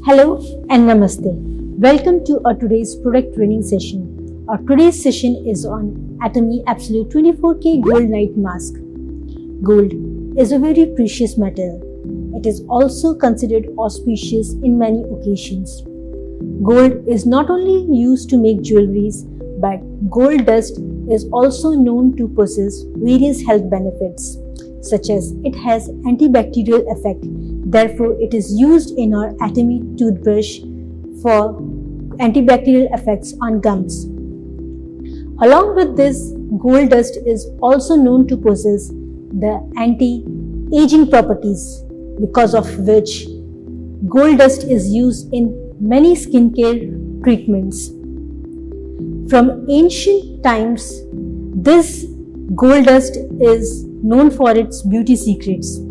Hello and Namaste. Welcome to our today's product training session. Our today's session is on Atomy Absolute 24K Gold Night Mask. Gold is a very precious metal. It is also considered auspicious in many occasions. Gold is not only used to make jewelries, but gold dust is also known to possess various health benefits, such as it has antibacterial effect. Therefore, it is used in our Atomy toothbrush for antibacterial effects on gums. Along with this, gold dust is also known to possess the anti-aging properties, because of which gold dust is used in many skincare treatments. From ancient times, this gold dust is known for its beauty secrets.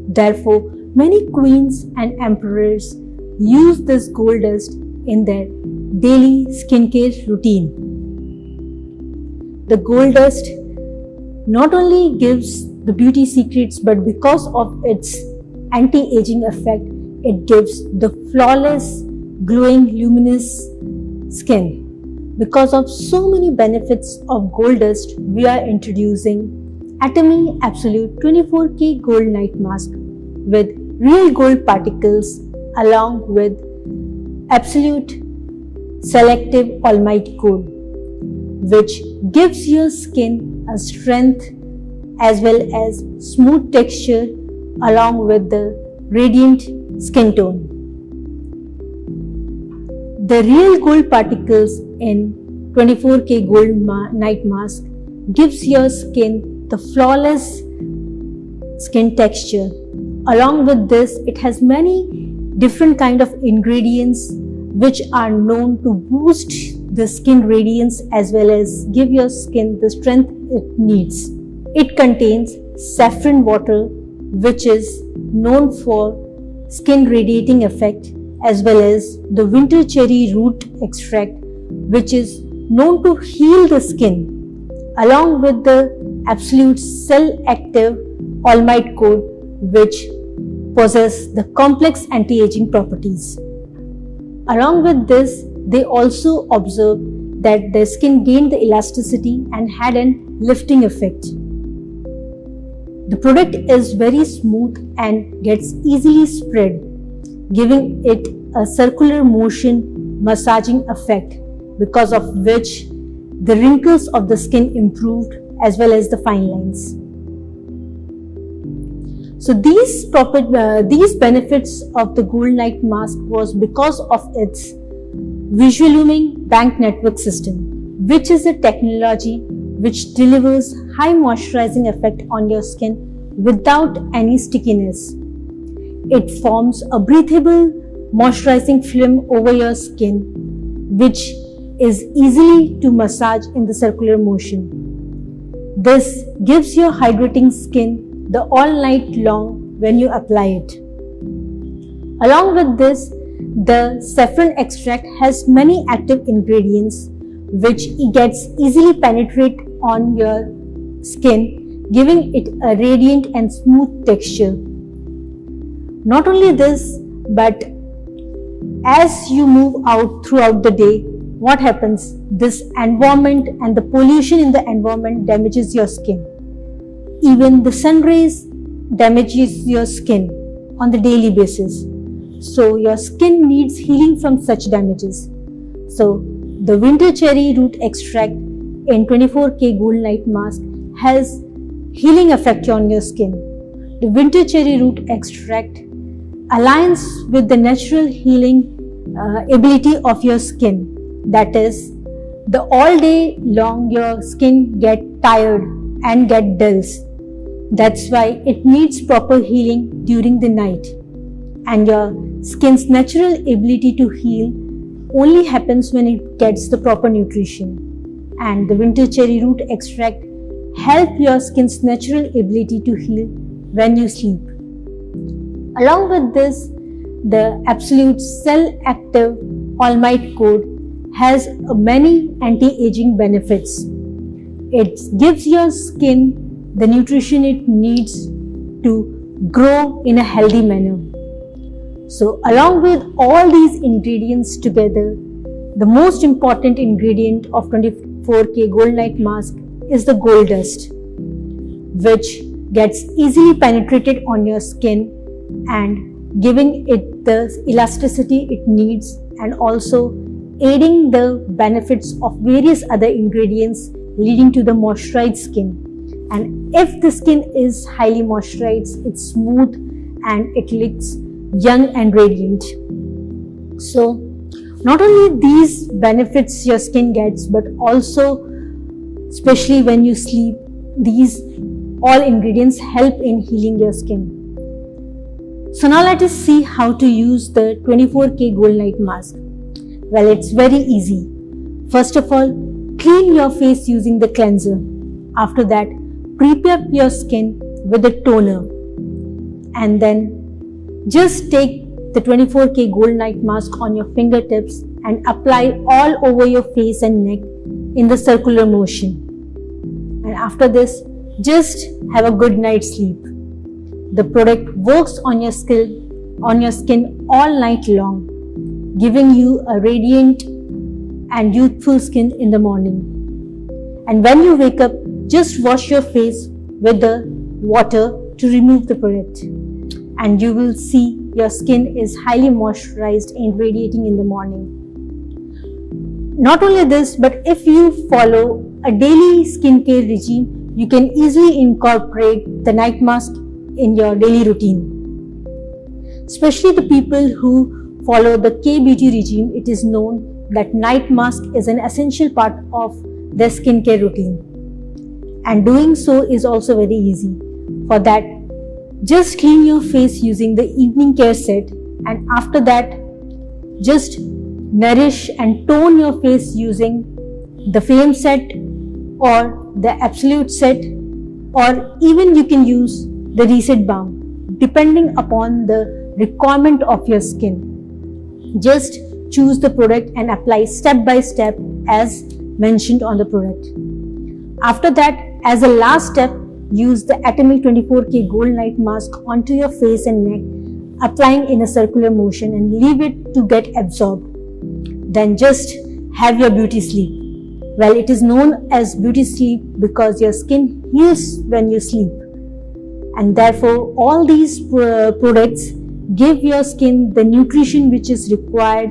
Therefore, many queens and emperors use this gold dust in their daily skincare routine. The gold dust not only gives the beauty secrets, but because of its anti-aging effect, it gives the flawless, glowing, luminous skin. Because of so many benefits of gold dust, we are introducing Atomy Absolute 24K Gold Night Mask with real gold particles along with Absolute Selective All-Might Gold, which gives your skin a strength as well as smooth texture along with the radiant skin tone. The real gold particles in 24K Gold Night Mask gives your skin the flawless skin texture. Along with this, it has many different kind of ingredients which are known to boost the skin radiance as well as give your skin the strength it needs. It contains saffron water, which is known for skin radiating effect, as well as the winter cherry root extract, which is known to heal the skin, along with the Absolute Cell Active All-Might Gold, which possess the complex anti-aging properties. Along with this, they also observed that the skin gained the elasticity and had an lifting effect. The product is very smooth and gets easily spread, giving it a circular motion massaging effect, because of which the wrinkles of the skin improved as well as the fine lines. So these benefits of the Gold Night Mask was because of its Visualuming Bank Network System, which is a technology which delivers high moisturizing effect on your skin without any stickiness. It forms a breathable moisturizing film over your skin, which is easily to massage in the circular motion. This gives your hydrating skin the all night long when you apply it. Along with this, the saffron extract has many active ingredients which gets easily penetrate on your skin, giving it a radiant and smooth texture. Not only this, but as you move out throughout the day, what happens? This environment and the pollution in the environment damages your skin. Even the sun rays damages your skin on the daily basis. So your skin needs healing from such damages. So the winter cherry root extract in 24K Gold Night Mask has healing effect on your skin. The winter cherry root extract aligns with the natural healing ability of your skin. That is, the all day long your skin get tired and get dulls. That's why it needs proper healing during the night. And your skin's natural ability to heal only happens when it gets the proper nutrition. And the winter cherry root extract help your skin's natural ability to heal when you sleep. Along with this, the Absolute Cell Active All-Might Gold has many anti-aging benefits. It gives your skin the nutrition it needs to grow in a healthy manner. So along with all these ingredients together, the most important ingredient of 24K Gold Night Mask is the gold dust, which gets easily penetrated on your skin and giving it the elasticity it needs, and also aiding the benefits of various other ingredients leading to the moisturized skin. And if the skin is highly moisturized, it's smooth and it looks young and radiant. So not only these benefits your skin gets, but also especially when you sleep, these all ingredients help in healing your skin. So now let us see how to use the 24K Gold Night Mask. Well, it's very easy. First of all, clean your face using the cleanser. After that, prepare your skin with a toner. And then just take the 24K Gold Night Mask on your fingertips and apply all over your face and neck in the circular motion. And after this, just have a good night's sleep. The product works on your skin all night long, giving you a radiant and youthful skin in the morning. And when you wake up, just wash your face with the water to remove the product, and you will see your skin is highly moisturized and radiating in the morning. Not only this, but if you follow a daily skincare regime, you can easily incorporate the night mask in your daily routine. Especially the people who follow the K-beauty regime, it is known that night mask is an essential part of their skincare routine. And doing so is also very easy. For that, just clean your face using the evening care set, and after that, just nourish and tone your face using the Fame set or the Absolute set, or even you can use the Reset Balm, depending upon the requirement of your skin. Just choose the product and apply step by step as mentioned on the product. After that, as a last step, use the Atomic 24K Gold Night Mask onto your face and neck, applying in a circular motion and leave it to get absorbed. Then just have your beauty sleep. Well, it is known as beauty sleep because your skin heals when you sleep. And therefore, all these products give your skin the nutrition which is required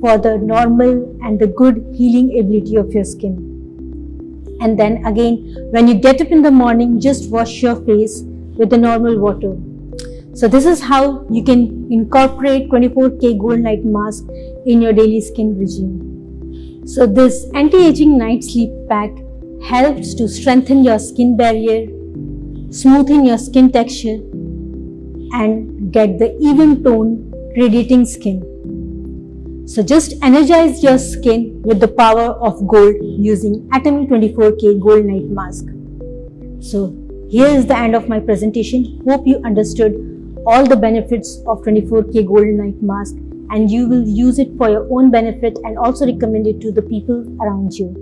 for the normal and the good healing ability of your skin. And then again, when you get up in the morning, just wash your face with the normal water. So this is how you can incorporate 24K Gold Night Mask in your daily skin regime. So this anti-aging night sleep pack helps to strengthen your skin barrier, smoothen your skin texture, and get the even tone, radiating skin. So just energize your skin with the power of gold using Atomic 24K Gold Night Mask. So here is the end of my presentation. Hope you understood all the benefits of 24K Gold Night Mask, and you will use it for your own benefit and also recommend it to the people around you.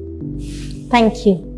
Thank you.